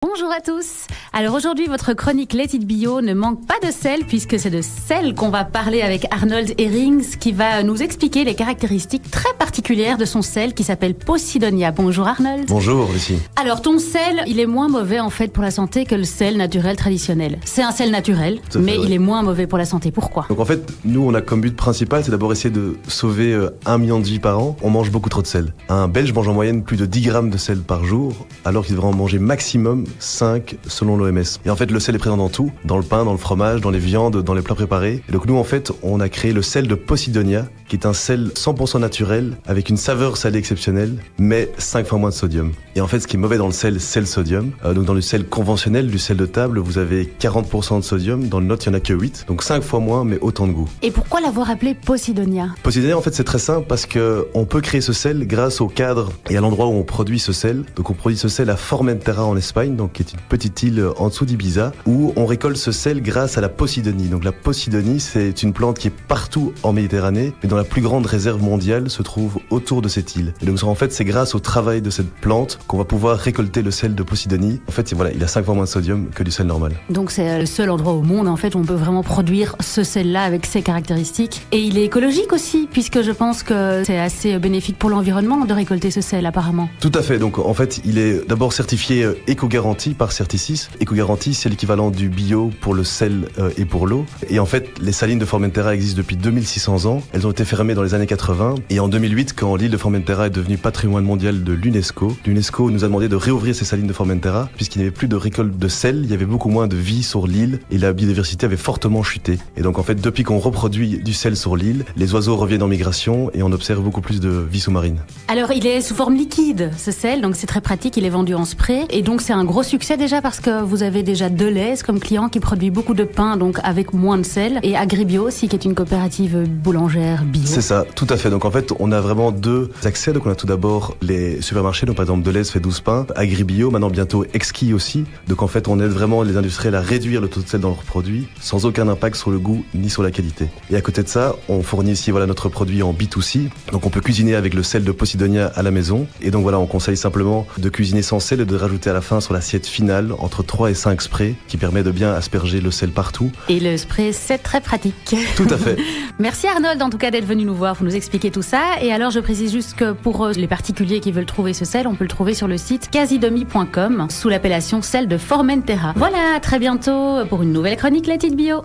Bonjour à tous. Alors aujourd'hui, votre chronique Let It Bio ne manque pas de sel puisque c'est de sel qu'on va parler avec Arnold Herrings qui va nous expliquer les caractéristiques très particulières de son sel qui s'appelle Posidonia. Bonjour Arnold. Bonjour Lucie. Alors ton sel, il est moins mauvais en fait pour la santé que le sel naturel traditionnel. C'est un sel naturel, mais il est moins mauvais pour la santé. Pourquoi ? Donc en fait, nous on a comme but principal, c'est d'abord essayer de sauver 1 million de vies par an. On mange beaucoup trop de sel. Un Belge mange en moyenne plus de 10 grammes de sel par jour, alors qu'il devrait en manger maximum 5 selon l'OMS. Et en fait, le sel est présent dans tout, dans le pain, dans le fromage, dans les viandes, dans les plats préparés. Et donc nous, en fait, on a créé le sel de Posidonia, qui est un sel 100% naturel, avec une saveur salée exceptionnelle, mais 5 fois moins de sodium. Et en fait, ce qui est mauvais dans le sel, c'est le sodium. Donc dans le sel conventionnel, du sel de table, vous avez 40% de sodium. Dans le nôtre, il n'y en a que 8. Donc 5 fois moins, mais autant de goût. Et pourquoi l'avoir appelé Posidonia ? Posidonia, en fait, c'est très simple parce que on peut créer ce sel grâce au cadre et à l'endroit où on produit ce sel. Donc on produit ce sel à Formentera en Espagne, donc qui est une petite île en dessous d'Ibiza, où on récolte ce sel grâce à la Posidonie. Donc la Posidonie, c'est une plante qui est partout en Méditerranée, mais dont la plus grande réserve mondiale se trouve autour de cette île. Et donc en fait, c'est grâce au travail de cette plante qu'on va pouvoir récolter le sel de Posidonie. En fait, voilà, il a 5 fois moins de sodium que du sel normal. Donc c'est le seul endroit au monde en fait où on peut vraiment produire ce sel-là avec ses caractéristiques. Et il est écologique aussi, puisque je pense que c'est assez bénéfique pour l'environnement de récolter ce sel apparemment. Tout à fait. Donc en fait, il est d'abord certifié Eco-Garantie par Certis6. Eco-Garantie, c'est l'équivalent du bio pour le sel et pour l'eau. Et en fait, les salines de Formentera existent depuis 2600 ans. Elles ont été fermées dans les années 80. Et en 2008, quand l'île de Formentera est devenue patrimoine mondial de l'UNESCO, l'UNESCO nous a demandé de réouvrir ces salines de Formentera, puisqu'il n'y avait plus de récolte de sel, il y avait beaucoup moins de vie sur l'île et la biodiversité avait fortement chuté. Et donc en fait, depuis qu'on reproduit du sel sur l'île, les oiseaux reviennent en migration et on observe beaucoup plus de vie sous-marine. Alors il est sous forme liquide, ce sel, donc c'est très pratique, il est vendu en spray. Et donc c'est un gros succès déjà parce que vous avez déjà Deleuze comme client qui produit beaucoup de pain, donc avec moins de sel. Et Agribio aussi, qui est une coopérative boulangère bio. C'est ça, tout à fait. Donc en fait, on a vraiment deux accès. Donc on a tout d'abord les supermarchés. Donc par exemple, Deleuze fait 12 pains. Agribio, maintenant bientôt Exquis aussi. Donc en fait, on aide vraiment les industriels à réduire le taux de sel dans leurs produits sans aucun impact sur le goût ni sur la qualité. Et à côté de ça, on fournit ici notre produit en B2C. Donc on peut cuisiner avec le sel de Posidonia à la maison. Et donc voilà, on conseille simplement de cuisiner sans sel et de rajouter à la fin sur l'assiette finale entre 3 et 5 sprays qui permet de bien asperger le sel partout. Et le spray, c'est très pratique. Tout à fait. Merci Arnold en tout cas d'être venu nous voir pour nous expliquer tout ça. Et alors je précise juste que pour les particuliers qui veulent trouver ce sel, on peut le trouver sur le site casidomi.com sous l'appellation sel de Formentera. Voilà, à très bientôt pour une nouvelle chronique Let It Bio.